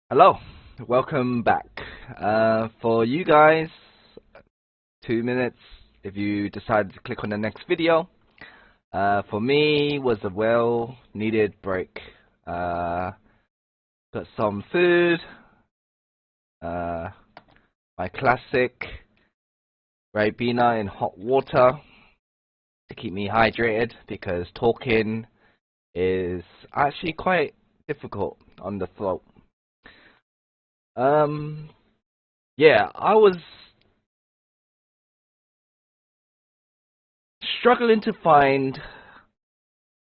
Hello, welcome back. For you guys, 2 minutes if you decide to click on the next video. For me, was a well-needed break. Got some food, my classic Ribena in hot water to keep me hydrated because talking is actually quite difficult on the throat. Yeah, I was struggling to find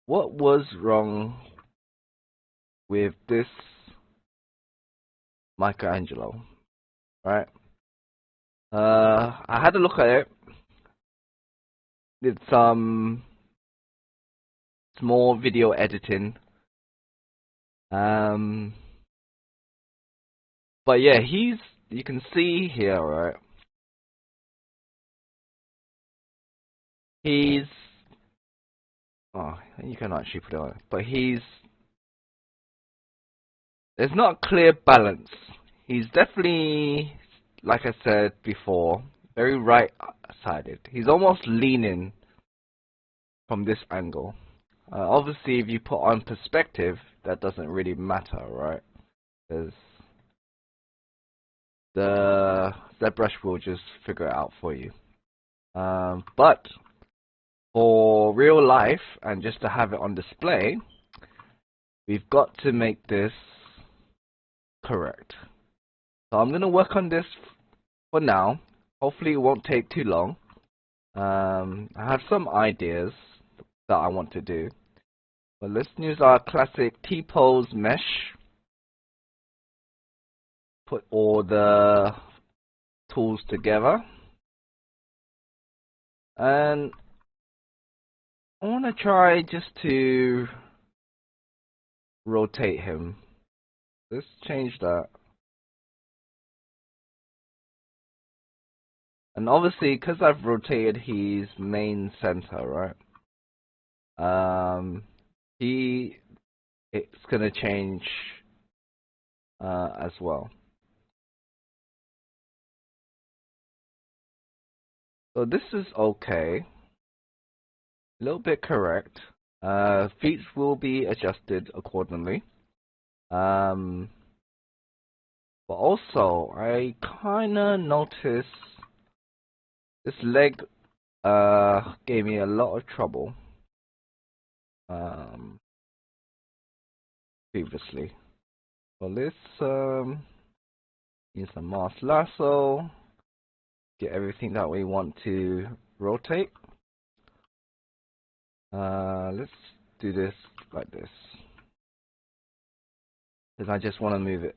what was wrong with this Michelangelo, right? I had a look at it, did some small video editing, but yeah, you can see here, right? Oh, you can actually put it on, but there's not a clear balance. He's definitely, like I said before, very right-sided. He's almost leaning from this angle. Obviously, if you put on perspective, that doesn't really matter, right? Because the ZBrush will just figure it out for you. But for real life, and just to have it on display, we've got to make this correct. So I'm going to work on this for now. Hopefully it won't take too long. I have some ideas that I want to do. But let's use our classic T-pose mesh. Put all the tools together. And I want to try just to rotate him. Let's change that. And obviously, because I've rotated his main center, right? It's gonna change as well. So this is okay. A little bit correct. Feet will be adjusted accordingly. But also, I kinda noticed this leg gave me a lot of trouble previously. So let's use the mouse lasso, get everything that we want to rotate. Let's do this like this, because I just want to move it.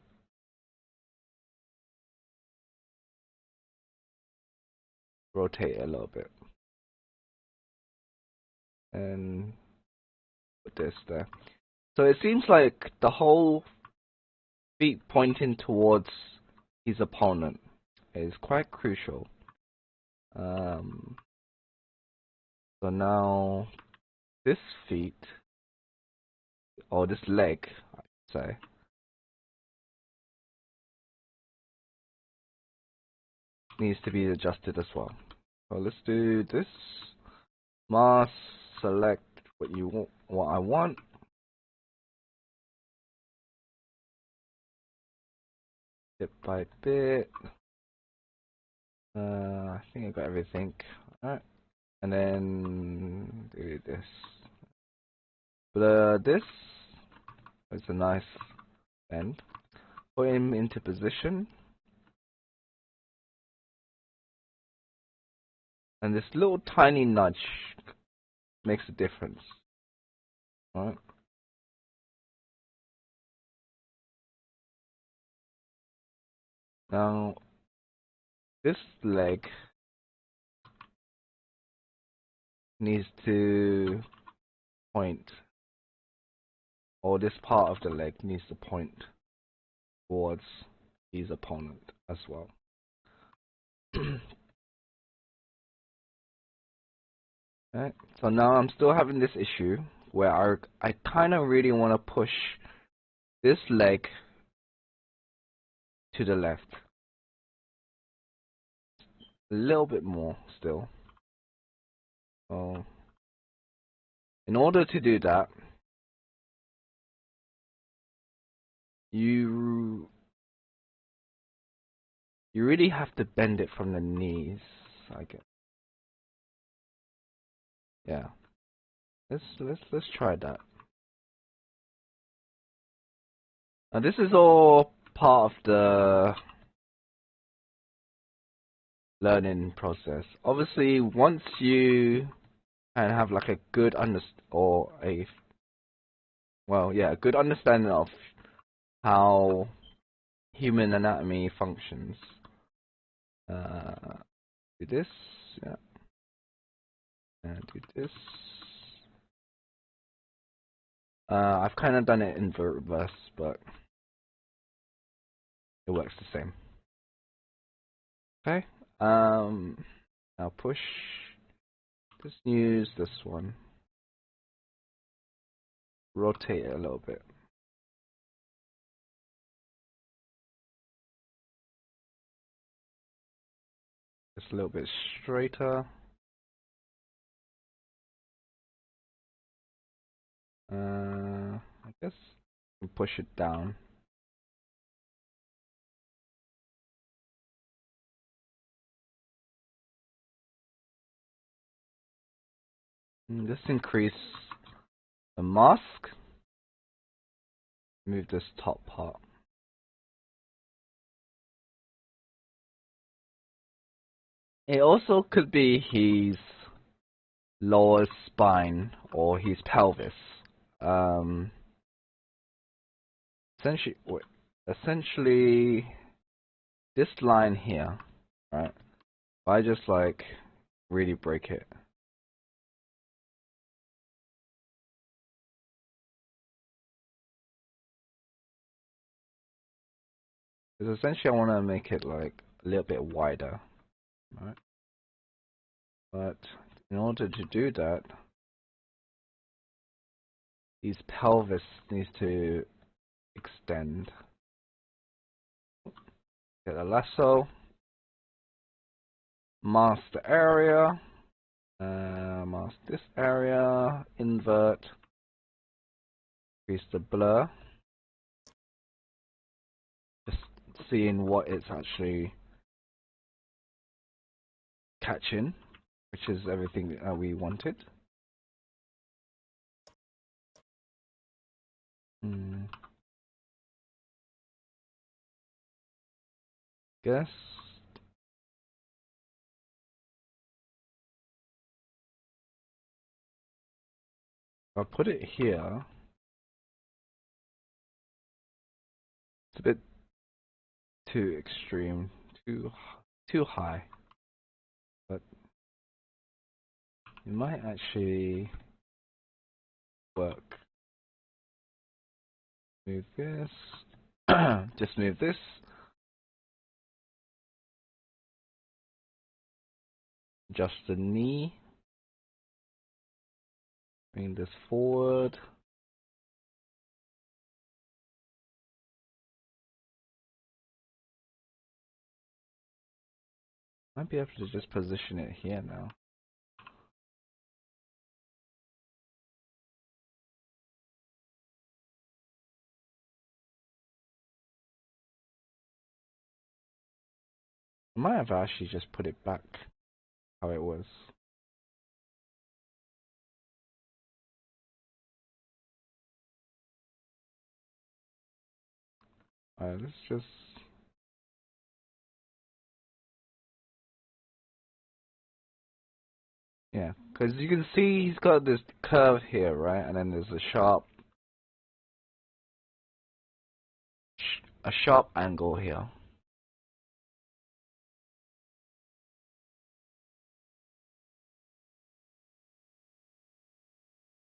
Rotate it a little bit. And put this there. So it seems like the whole feet pointing towards his opponent is quite crucial. So now this feet, or this leg, I should say, needs to be adjusted as well. So let's do this. Mask, select what you want, what I want. Bit by bit. I think I got everything. Alright. And then do this. Blur this. It's a nice bend. Put him into position. And this little tiny nudge makes a difference. Alright. Now this leg needs to point, or this part of the leg needs to point towards his opponent as well. Right. So now I'm still having this issue where I kind of really want to push this leg to the left. A little bit more still. So, in order to do that, you really have to bend it from the knees, I guess. Yeah. Let's try that. Now this is all part of the learning process. Obviously, once you can have like a good good understanding of how human anatomy functions. Do this, yeah, and do this. I've kind of done it in reverse, but it works the same. Okay. Now push. Just use this one. Rotate it a little bit. Just a little bit straighter. I guess push it down. And just increase the mask. Move this top part. It also could be his lower spine or his pelvis. Essentially, this line here, right? If I just like really break it. Because essentially I want to make it like a little bit wider, right? But in order to do that, his pelvis needs to extend. Get a lasso, mask the area, mask this area, invert, increase the blur. Just seeing what it's actually catching, which is everything that we wanted. Guess. I'll put it here. It's a bit too extreme, too high, but it might actually work. Move this. Just move this. Adjust the knee. Bring this forward. Might be able to just position it here now. I might have actually just put it back how it was. Alright, let's just... Yeah, because you can see he's got this curve here, right? And then there's a sharp angle here.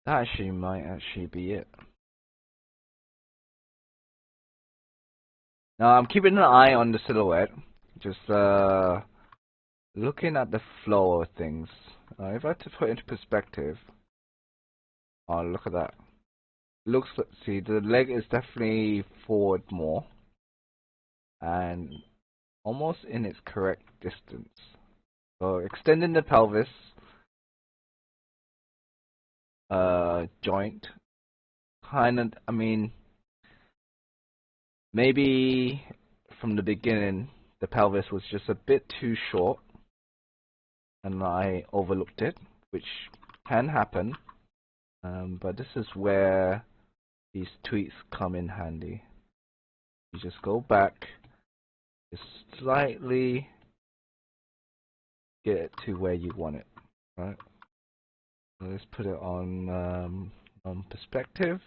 That actually might actually be it. Now I'm keeping an eye on the silhouette, just looking at the flow of things. If I had to put it into perspective, oh look at that. See, the leg is definitely forward more. and almost in its correct distance. So extending the pelvis joint, I mean, maybe from the beginning the pelvis was just a bit too short and I overlooked it, which can happen, but this is where these tweaks come in handy. You just go back, just slightly get it to where you want it, right? So let's put it on perspective.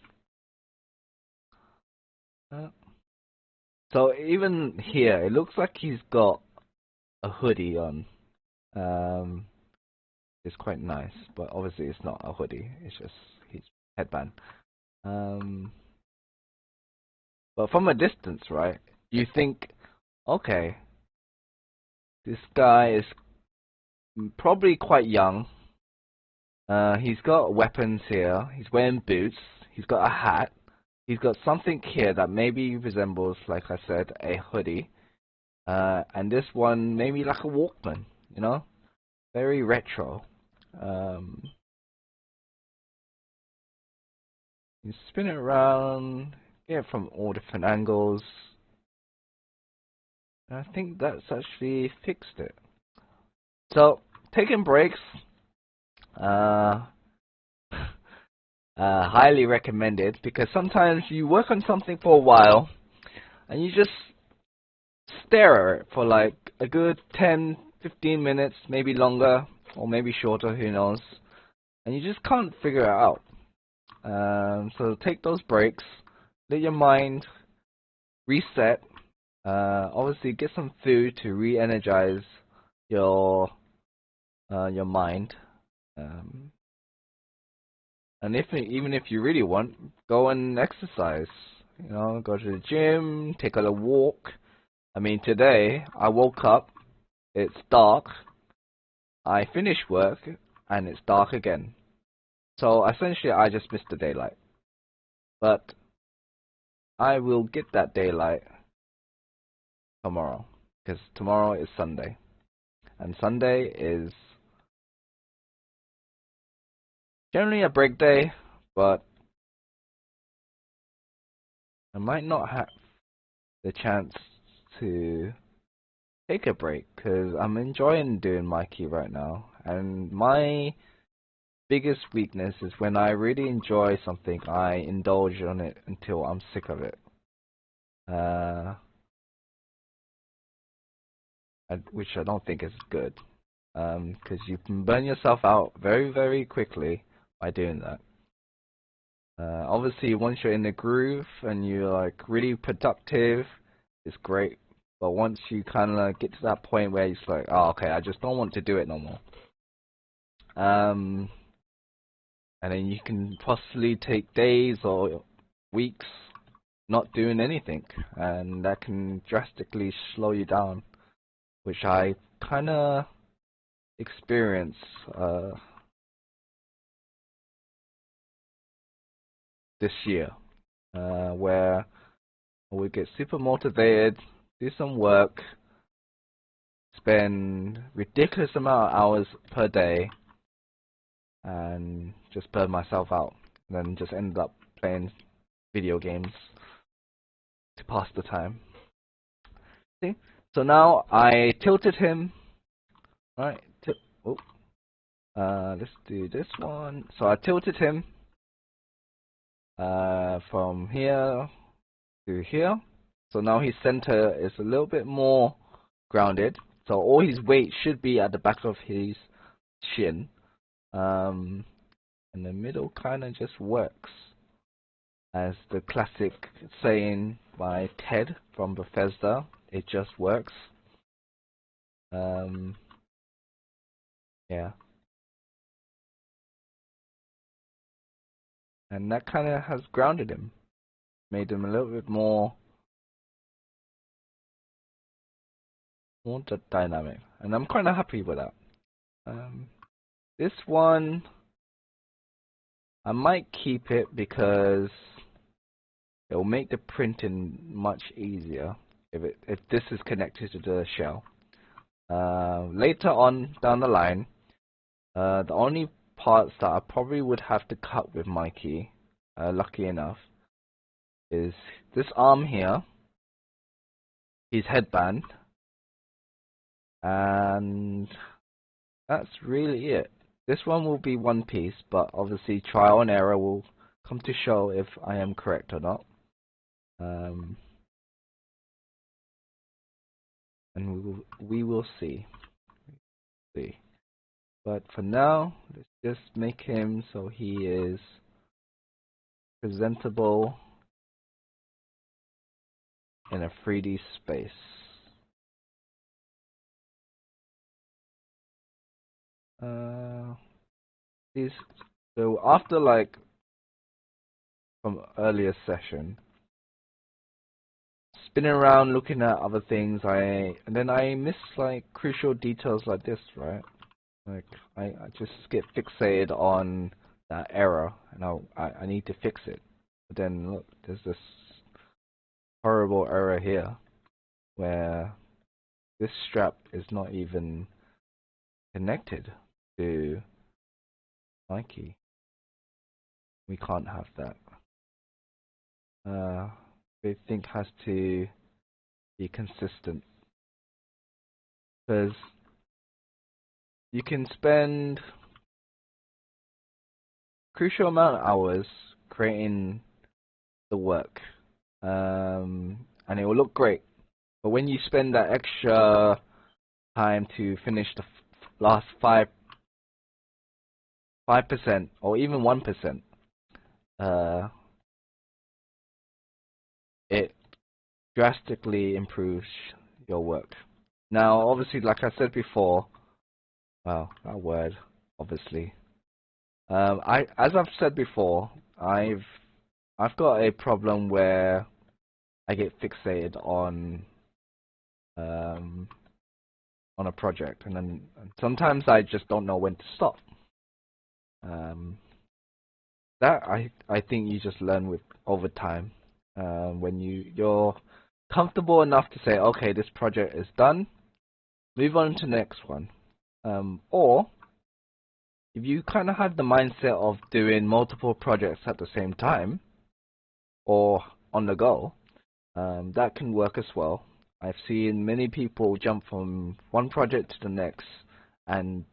So even here, it looks like he's got a hoodie on. It's quite nice, but obviously it's not a hoodie. It's just his headband. But from a distance, right, you think, okay, this guy is probably quite young. He's got weapons here. He's wearing boots. He's got a hat. He's got something here that maybe resembles, like I said, a hoodie. And this one maybe like a Walkman, you know? Very retro. You spin it around, get it from all different angles. And I think that's actually fixed it. So, taking breaks, highly recommended, because sometimes you work on something for a while and you just stare at it for like a good 10-15 minutes, maybe longer or maybe shorter, who knows, and you just can't figure it out. So take those breaks, let your mind reset, obviously get some food to re-energize your mind, and even if you really want, go and exercise. You know, go to the gym, take a little walk. I mean, today I woke up, it's dark. I finish work and it's dark again. So essentially, I just missed the daylight. But I will get that daylight tomorrow, because tomorrow is Sunday, and Sunday is generally a break day, but I might not have the chance to take a break because I'm enjoying doing Mikey right now, and my biggest weakness is when I really enjoy something, I indulge on it until I'm sick of it. Which I don't think is good, because you can burn yourself out very, very quickly by doing that. Obviously, once you're in the groove and you're like really productive, it's great. But once you kind of get to that point where it's like, oh, okay, I just don't want to do it no more. And then you can possibly take days or weeks not doing anything, and that can drastically slow you down, which I kind of experience this year, where we get super motivated, do some work, spend ridiculous amount of hours per day, and just burn myself out, and then just end up playing video games to pass the time. See? So now I tilted him. Alright, let's do this one. So I tilted him from here to here. So now his center is a little bit more grounded. So all his weight should be at the back of his shin. And the middle kind of just works. As the classic saying by Ted from Bethesda, it just works. Yeah. And that kind of has grounded him. Made him a little bit more dynamic. And I'm kind of happy with that. This one, I might keep it because it will make the printing much easier. if this is connected to the shell. Later on down the line, the only parts that I probably would have to cut with my key, lucky enough, is this arm here, his headband, and that's really it. This one will be one piece, but obviously trial and error will come to show if I am correct or not. And we will see. But for now, let's just make him so he is presentable in a 3D space. So after like from earlier session, spinning around looking at other things, and then I miss like crucial details like this, right? Like I just get fixated on that error, and I need to fix it. But then look, there's this horrible error here where this strap is not even connected to my key. We can't have that. Everything has to be consistent, because you can spend crucial amount of hours creating the work, and it will look great. But when you spend that extra time to finish the last 5% or even 1%, it drastically improves your work. Now, obviously, like I said before, well, that word, obviously. As I've said before, I've got a problem where I get fixated on a project, and then sometimes I just don't know when to stop. That I think you just learn with over time. When you're comfortable enough to say, okay, this project is done, move on to the next one. Or if you kind of have the mindset of doing multiple projects at the same time or on the go, that can work as well. I've seen many people jump from one project to the next, and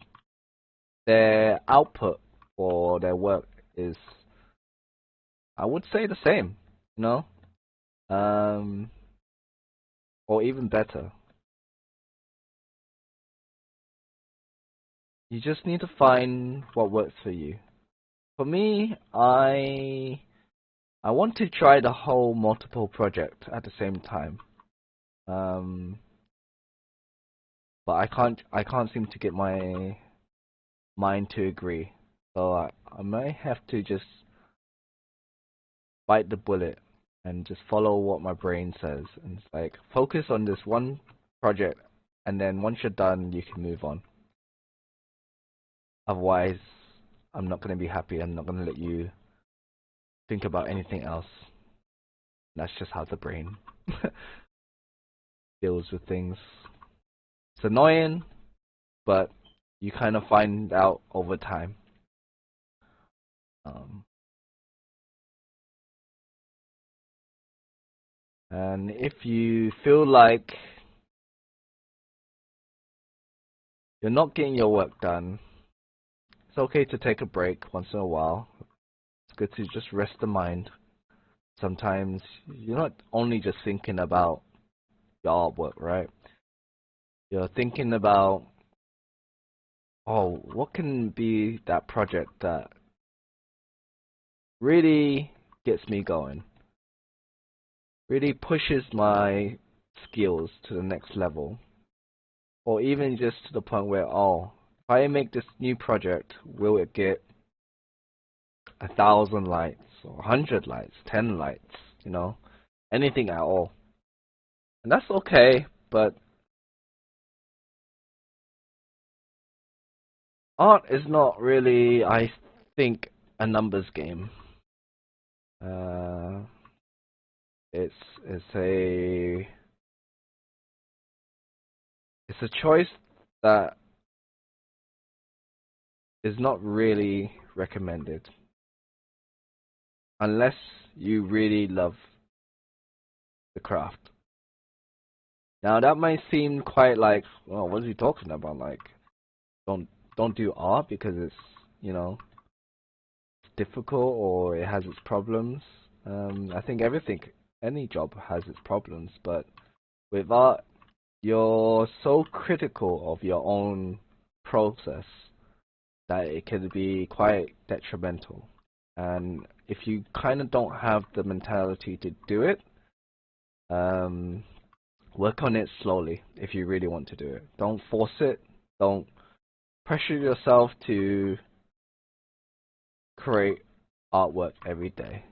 their output for their work is, I would say, the same, you know, or even better. You just need to find what works for you. For me, I want to try the whole multiple project at the same time, but I can't seem to get my mind to agree. So I might have to just bite the bullet and just follow what my brain says, and it's like focus on this one project, and then once you're done, you can move on. Otherwise, I'm not going to be happy. I'm not going to let you think about anything else. That's just how the brain deals with things. It's annoying, but you kind of find out over time. And if you feel like you're not getting your work done, it's okay to take a break once in a while. It's good to just rest the mind. Sometimes you're not only just thinking about your artwork, right? You're thinking about, oh, what can be that project that really gets me going, really pushes my skills to the next level, or even just to the point where, oh, if I make this new project, will it get 1,000 likes, or 100 likes, 10 likes, you know, anything at all. And that's okay, but art is not really, I think, a numbers game. It's a a choice that is not really recommended unless you really love the craft. Now that might seem quite like, well, what is he talking about? Like, don't do art because it's, you know, it's difficult or it has its problems. I think any job has its problems, but with art, you're so critical of your own process that it can be quite detrimental. And if you kind of don't have the mentality to do it, work on it slowly if you really want to do it. Don't force it. Don't pressure yourself to create artwork every day.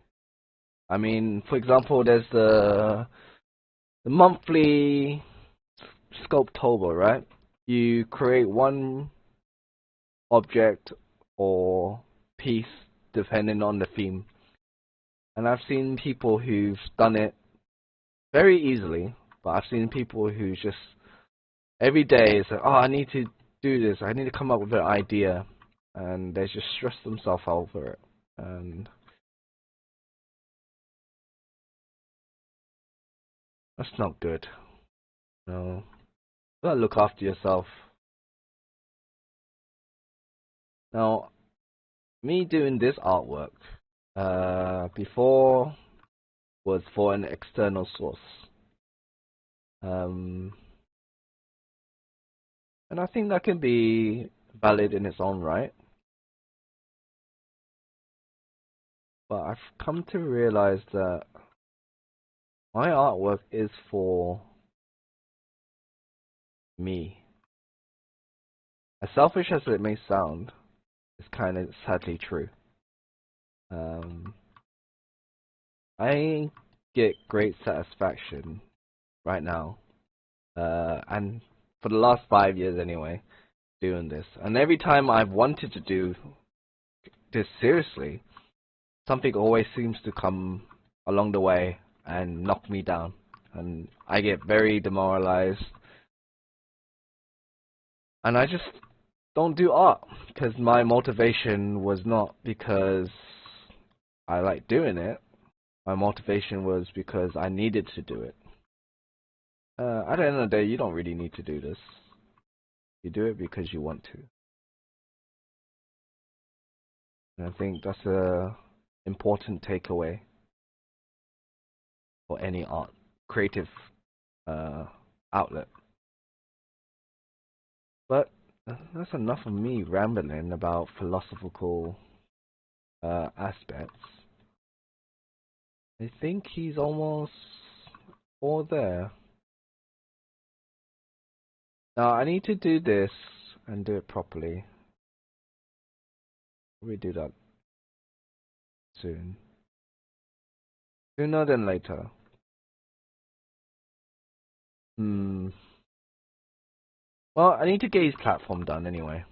I mean, for example, there's the monthly Sculptober, right? You create one object or piece depending on the theme. And I've seen people who've done it very easily, but I've seen people who just every day say, oh, I need to do this, I need to come up with an idea, and they just stress themselves over it. And that's not good. No. You gotta look after yourself. Now, me doing this artwork before was for an external source. And I think that can be valid in its own right. But I've come to realize that my artwork is for me. As selfish as it may sound, it's kind of sadly true. I get great satisfaction right now, and for the last 5 years anyway, doing this. And every time I've wanted to do this seriously, something always seems to come along the way and knock me down, and I get very demoralized, and I just don't do art because my motivation was not because I like doing it. My motivation was because I needed to do it. At the end of the day, you don't really need to do this. You do it because you want to. And I think that's a important takeaway for any art, creative outlet. But that's enough of me rambling about philosophical aspects. I think he's almost all there. Now I need to do this and do it properly. We do that soon. Sooner than later. Well, I need to get his platform done anyway.